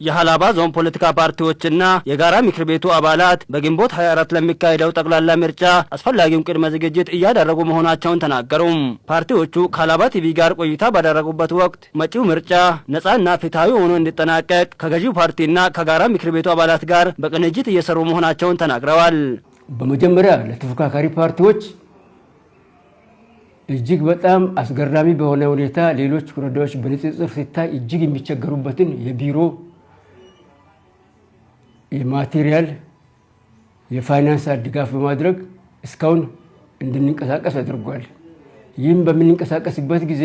የሃላባ ዞን ፖለቲካ ፓርቲዎችና የጋራ ምክር ቤቱ አባላት በግንቦት 24 ለሚካሄደው ጠቅላላ ምርጫ አስፈላጊውን ቅድመ ዝግጅት እያደረጉ መሆናቸውን ተናገሩ። ፓርቲዎቹ ከሃላባ ቲቪ ጋር ቆይታ ባደረጉበት ወቅት መጪው ምርጫ ነፃና ፍትሃዊ ሆኖ እንዲጠናቀቅ ከገዢው ፓርቲና ከጋራ ምክር ቤቱ አባላት ጋር በቅንጅት እየሰሩ መሆናቸውን ተናግረዋል። በመጀመሪያ ለተፎካካሪ ፓርቲዎች እጅግ በጣም አስገራሚ በሆነ ሁኔታ ሌሎች ወረዳዎች በንጽጽር ሲታይ እጅግ የሚቸገሩበትን የቢሮ የማቴሪያል የፋይናንስ ድጋፍ በማድረግ እስካሁን እንድንንቀሳቀስ አድርጓል። ይህም በምንንቀሳቀስበት ጊዜ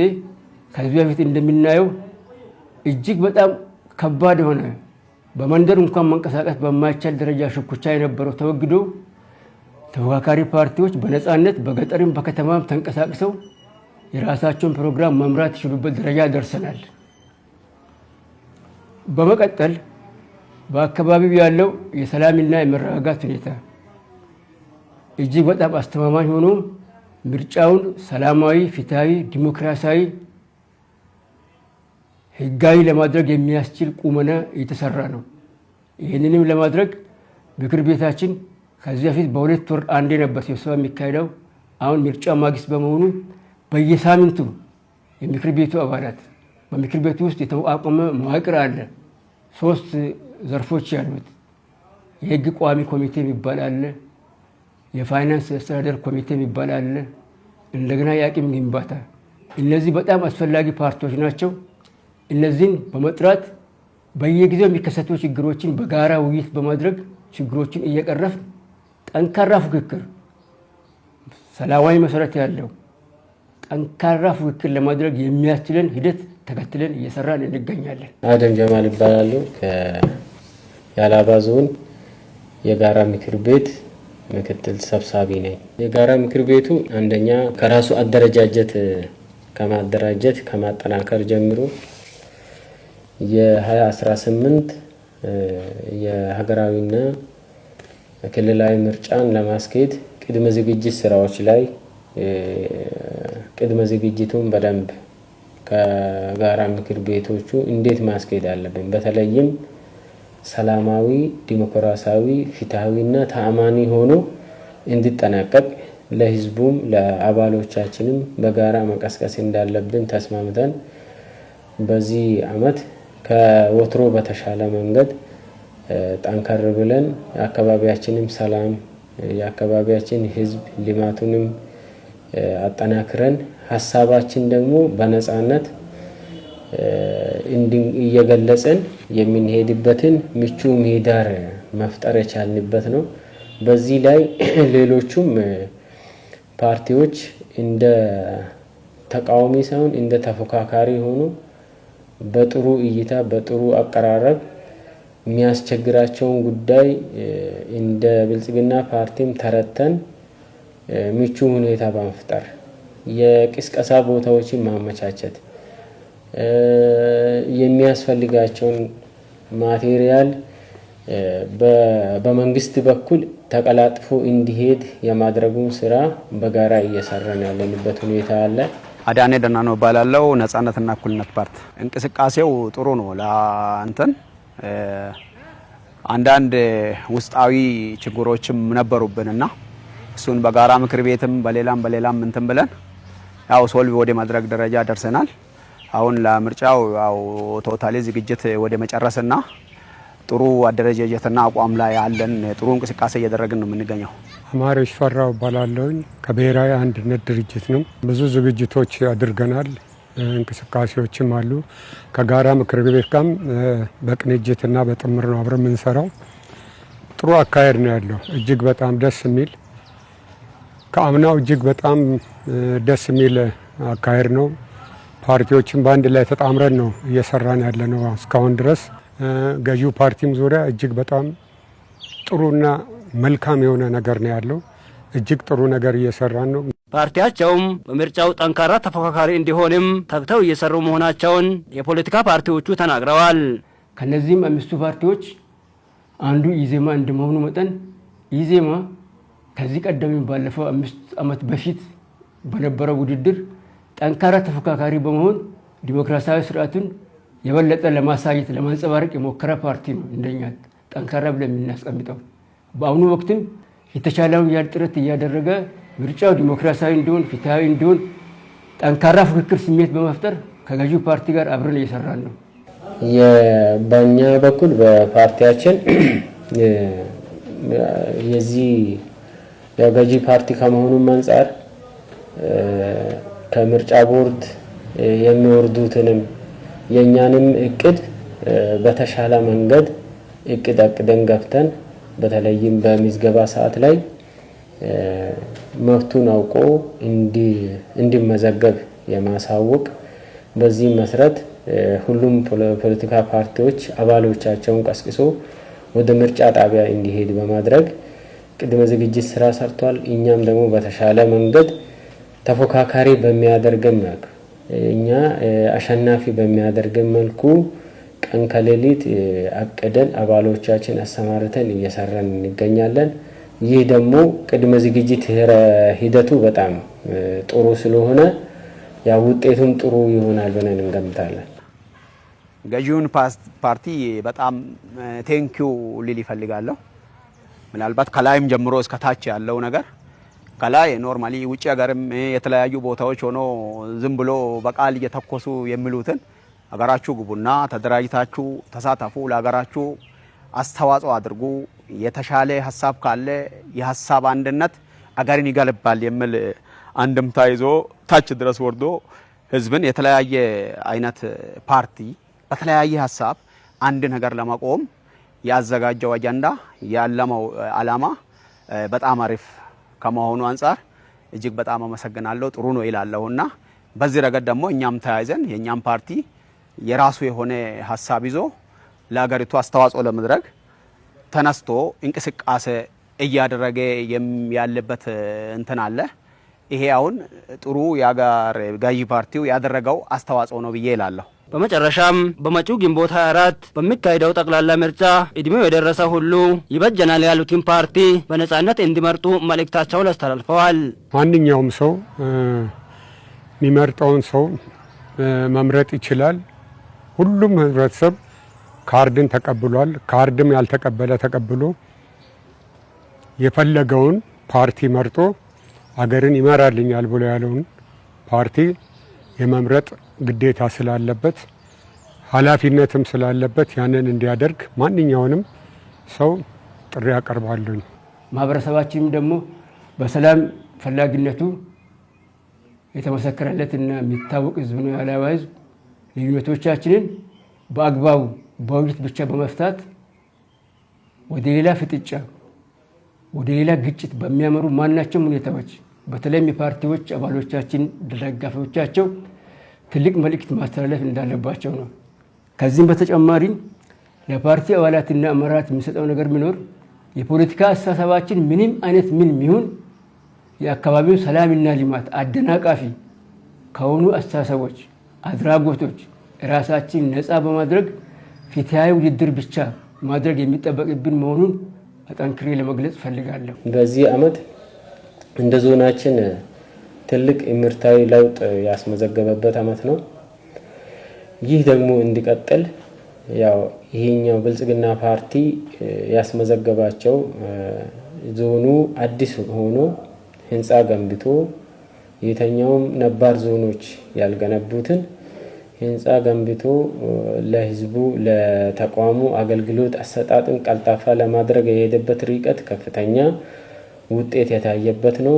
ከዚህ በፊት እንደምናየው እጅግ በጣም ከባድ ሆነ። በመንደር እንኳን መንቀሳቀስ በማይቻል ደረጃ ሽኩቻ የነበረው ተወግዶ ተፎካካሪ ፓርቲዎች በነፃነት በገጠርም በከተማም ተንቀሳቅሰው የራሳቸውን ፕሮግራም መምራት ይችሉበት ደረጃ ደርሰናል። በመቀጠል በአካባቢው ያለው የሰላምና የመረጋጋት ሁኔታ እጅግ በጣም አስተማማኝ ሆኖ ምርጫውን ሰላማዊ፣ ፍትሃዊ፣ ዲሞክራሲያዊ፣ ህጋዊ ለማድረግ የሚያስችል ቁመና እየተሰራ ነው። ይህንንም ለማድረግ ምክር ቤታችን ከዚህ በፊት በሁለት ወር አንዴ ነበር ስብሰባ የሚካሄደው። አሁን ምርጫ ማግስት በመሆኑ በየሳምንቱ የምክር ቤቱ አባላት በምክር ቤቱ ውስጥ የተቋቋመ መዋቅር አለ። 3 ዘርፎች ያሉት የህግ ቋሚ ኮሚቴ የሚባል አለ፣ የፋይናንስ አስተዳደር ኮሚቴ የሚባል አለ፣ እንደገና የአቅም ግንባታ። እነዚህ በጣም አስፈላጊ ፓርቲዎች ናቸው። እነዚህን በመጥራት በየጊዜው የሚከሰቱ ችግሮችን በጋራ ውይይት በማድረግ ችግሮችን እየቀረፍ ጠንካራ ፍክክር፣ ሰላማዊ መሰረት ያለው ጠንካራ ፍክክር ለማድረግ የሚያስችለን ሂደት ተከትለን እየሰራን እንገኛለን። አደም ጀማል ይባላል። የሃላባ ዞን የጋራ ምክር ቤት ምክትል ሰብሳቢ ነኝ። የጋራ ምክር ቤቱ አንደኛ ከራሱ አደረጃጀት ከማደራጀት ከማጠናከር ጀምሮ የ2018 የሀገራዊና ክልላዊ ምርጫን ለማስኬድ ቅድመ ዝግጅት ስራዎች ላይ ቅድመ ዝግጅቱን በደንብ ከጋራ ምክር ቤቶቹ እንዴት ማስኬድ አለብን፣ በተለይም ሰላማዊ፣ ዲሞክራሲያዊ፣ ፍትሃዊና ተአማኒ ሆኖ እንዲጠናቀቅ ለህዝቡም ለአባሎቻችንም በጋራ መቀስቀስ እንዳለብን ተስማምተን በዚህ አመት ከወትሮ በተሻለ መንገድ ጠንከር ብለን አካባቢያችንም ሰላም የአካባቢያችን ህዝብ ልማቱንም አጠናክረን ሐሳባችን ደግሞ በነፃነት እየገለጽን የምንሄድበትን ምቹ ምህዳር መፍጠር የቻልንበት ነው። በዚህ ላይ ሌሎቹም ፓርቲዎች እንደ ተቃዋሚ ሳይሆን እንደ ተፎካካሪ ሆኖ በጥሩ እይታ በጥሩ አቀራረብ የሚያስቸግራቸውን ጉዳይ እንደ ብልጽግና ፓርቲም ተረተን ምቹ ሁኔታ በመፍጠር የቅስቀሳ ቦታዎችን ማመቻቸት የሚያስፈልጋቸውን ማቴሪያል በመንግስት በኩል ተቀላጥፎ እንዲሄድ የማድረጉን ስራ በጋራ እየሰራን ያለንበት ሁኔታ አለ። አዳኔ ደናኖ ባላለው ነፃነትና እኩልነት ፓርቲ እንቅስቃሴው ጥሩ ነው። ለአንተን አንዳንድ ውስጣዊ ችግሮችም ነበሩብንና እሱን በጋራ ምክር ቤትም በሌላም እንትን ብለን ያው ሶልቭ ወደ ማድረግ ደረጃ ደርሰናል። አሁን ለምርጫው ያው ቶታሊ ዝግጅት ወደ መጨረስና ጥሩ አደረጃጀትና አቋም ላይ ያለን ጥሩ እንቅስቃሴ እያደረግን ነው የምንገኘው። አማረሽ ፈራው ባላለውኝ ከብሔራዊ አንድነት ድርጅት ነው። ብዙ ዝግጅቶች አድርገናል። እንቅስቃሴዎችም አሉ። ከጋራ ምክር ቤት ጋርም በቅንጅትና በጥምር ነው አብረን የምንሰራው። ጥሩ አካሄድ ነው ያለው። እጅግ በጣም ደስ የሚል ከአምናው እጅግ በጣም ደስ የሚል አካሄድ ነው። ፓርቲዎችን በአንድ ላይ ተጣምረን ነው እየሰራን ያለ ነው እስካሁን ድረስ። ገዢው ፓርቲም ዙሪያ እጅግ በጣም ጥሩና መልካም የሆነ ነገር ነው ያለው። እጅግ ጥሩ ነገር እየሰራን ነው። ፓርቲያቸውም በምርጫው ጠንካራ ተፎካካሪ እንዲሆንም ተግተው እየሰሩ መሆናቸውን የፖለቲካ ፓርቲዎቹ ተናግረዋል። ከነዚህም 5ቱ ፓርቲዎች አንዱ ኢዜማ እንደመሆኑ መጠን ኢዜማ ከዚህ ቀደም ባለፈው 5 ዓመት በፊት በነበረው ውድድር ጠንካራ ተፎካካሪ በመሆን ዲሞክራሲያዊ ስርዓቱን የበለጠ ለማሳየት ለማንጸባረቅ የሞከረ ፓርቲ ነው እንደኛ ጠንካራ ብለን የምናስቀምጠው። በአሁኑ ወቅትም የተቻለውን ያህል ጥረት እያደረገ ምርጫው ዲሞክራሲያዊ እንዲሆን ፍትሃዊ እንዲሆን ጠንካራ ፉክክር ስሜት በመፍጠር ከገዢው ፓርቲ ጋር አብረን እየሰራን ነው። በእኛ በኩል በፓርቲያችን የዚህ የገዢ ፓርቲ ከመሆኑም አንፃር ከምርጫ ቦርድ የሚወርዱትንም የኛንም እቅድ በተሻለ መንገድ እቅድ አቅደን ገብተን በተለይም በሚዝገባ ሰዓት ላይ መፍቱን አውቆ እንዲመዘገብ የማሳወቅ በዚህ መሰረት ሁሉም ፖለቲካ ፓርቲዎች አባሎቻቸውን ቀስቅሶ ወደ ምርጫ ጣቢያ እንዲሄድ በማድረግ ቅድመ ዝግጅት ስራ ሰርቷል። እኛም ደግሞ በተሻለ መንገድ ተፎካካሪ በሚያደርገን መልኩ እኛ አሸናፊ በሚያደርገን መልኩ ቀን ከሌሊት አቅደን አባሎቻችን አሰማርተን እየሰራን እንገኛለን። ይህ ደግሞ ቅድመ ዝግጅት ሂደቱ በጣም ጥሩ ስለሆነ ያ ውጤቱም ጥሩ ይሆናል ብለን እንገምታለን። ገዢውን ፓርቲ በጣም ቴንኪው ሊል ይፈልጋለሁ። ምናልባት ከላይም ጀምሮ እስከ ታች ያለው ነገር ከላይ ኖርማሊ ውጭ ሀገርም የተለያዩ ቦታዎች ሆኖ ዝም ብሎ በቃል እየተኮሱ የሚሉትን ሀገራችሁ ግቡና ተደራጅታችሁ ተሳተፉ፣ ለሀገራችሁ አስተዋጽኦ አድርጉ፣ የተሻለ ሀሳብ ካለ የሀሳብ አንድነት አገርን ይገነባል የሚል አንድምታ ይዞ ታች ድረስ ወርዶ ህዝብን የተለያየ አይነት ፓርቲ በተለያየ ሀሳብ አንድ ነገር ለማቆም ያዘጋጀው አጀንዳ ያለመው አላማ በጣም አሪፍ ከመሆኑ አንፃር እጅግ በጣም አመሰግናለሁ። ጥሩ ነው ይላለሁና በዚህ ረገድ ደግሞ እኛም ተያይዘን የኛም ፓርቲ የራሱ የሆነ ሀሳብ ይዞ ለሀገሪቱ አስተዋጽኦ ለማድረግ ተነስቶ እንቅስቃሴ እያደረገ ያለበት እንትን አለ። ይሄ አሁን ጥሩ የሀገር ገዢ ፓርቲው ያደረገው አስተዋጽኦ ነው ብዬ እላለሁ። በመጨረሻም በመጪው ግንቦት 24 በሚካሄደው ጠቅላላ ምርጫ እድሜው የደረሰ ሁሉ ይበጀናል ያሉትን ፓርቲ በነጻነት እንዲመርጡ መልእክታቸውን አስተላልፈዋል። ማንኛውም ሰው የሚመርጠውን ሰው መምረጥ ይችላል። ሁሉም ህብረተሰብ ካርድን ተቀብሏል። ካርድም ያልተቀበለ ተቀብሎ የፈለገውን ፓርቲ መርጦ አገርን ይመራልኛል ብሎ ያለውን ፓርቲ የመምረጥ ግዴታ ስላለበት ኃላፊነትም ስላለበት ያንን እንዲያደርግ ማንኛውንም ሰው ጥሪ ያቀርባለሁ። ማህበረሰባችንም ደግሞ በሰላም ፈላጊነቱ የተመሰከረለትና የሚታወቅ ህዝብ ነው። ያለዋ ህዝብ ልዩነቶቻችንን በአግባቡ በውይይት ብቻ በመፍታት ወደ ሌላ ፍጥጫ ወደ ሌላ ግጭት በሚያመሩ ማናቸውም ሁኔታዎች በተለይም የፓርቲዎች አባሎቻችን ደጋፊዎቻቸው ትልቅ መልእክት ማስተላለፍ እንዳለባቸው ነው። ከዚህም በተጨማሪ ለፓርቲ አባላትና አመራራት የሚሰጠው ነገር ቢኖር የፖለቲካ አስተሳሰባችን ምንም አይነት ምን ይሁን የአካባቢው ሰላምና ልማት አደናቃፊ ከሆኑ አስተሳሰቦች፣ አድራጎቶች ራሳችን ነፃ በማድረግ ፍትሃዊ ውድድር ብቻ ማድረግ የሚጠበቅብን መሆኑን አጠንክሬ ለመግለጽ ፈልጋለሁ። በዚህ አመት እንደ ዞናችን ትልቅ ምርታዊ ለውጥ ያስመዘገበበት አመት ነው። ይህ ደግሞ እንዲቀጥል ያው ይሄኛው ብልጽግና ፓርቲ ያስመዘገባቸው ዞኑ አዲስ ሆኖ ህንፃ ገንብቶ የተኛውም ነባር ዞኖች ያልገነቡትን ህንፃ ገንብቶ ለህዝቡ ለተቋሙ አገልግሎት አሰጣጥን ቀልጣፋ ለማድረግ የሄደበት ርቀት ከፍተኛ ውጤት የታየበት ነው።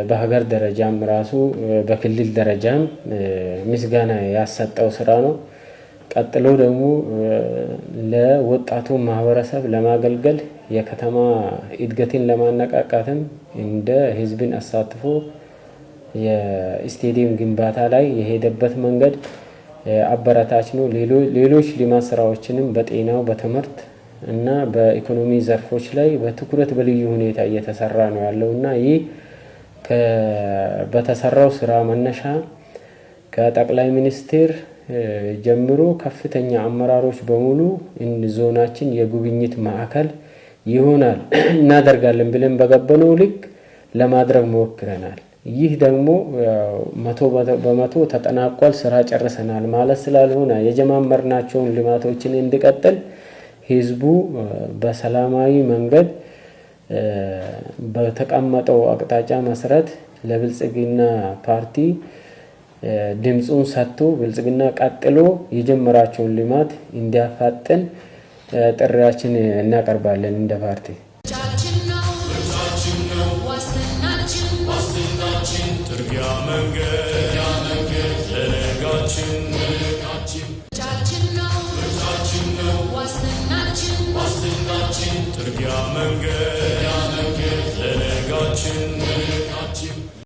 በሀገር ደረጃም ራሱ በክልል ደረጃም ምስጋና ያሰጠው ስራ ነው። ቀጥሎ ደግሞ ለወጣቱ ማህበረሰብ ለማገልገል የከተማ እድገትን ለማነቃቃትም እንደ ህዝብን አሳትፎ የስቴዲየም ግንባታ ላይ የሄደበት መንገድ አበረታች ነው። ሌሎች ልማት ስራዎችንም በጤናው በትምህርት እና በኢኮኖሚ ዘርፎች ላይ በትኩረት በልዩ ሁኔታ እየተሰራ ነው ያለውና ይህ በተሰራው ስራ መነሻ ከጠቅላይ ሚኒስትር ጀምሮ ከፍተኛ አመራሮች በሙሉ ዞናችን የጉብኝት ማዕከል ይሆናል እናደርጋለን ብለን በገበነው ልክ ለማድረግ ሞክረናል። ይህ ደግሞ 100% ተጠናቋል ስራ ጨርሰናል ማለት ስላልሆነ የጀማመርናቸውን ልማቶችን እንዲቀጥል ህዝቡ በሰላማዊ መንገድ በተቀመጠው አቅጣጫ መሰረት ለብልጽግና ፓርቲ ድምጹን ሰጥቶ ብልጽግና ቀጥሎ የጀመራቸውን ልማት እንዲያፋጥን ጥሪያችን እናቀርባለን እንደ ፓርቲ። Turkiya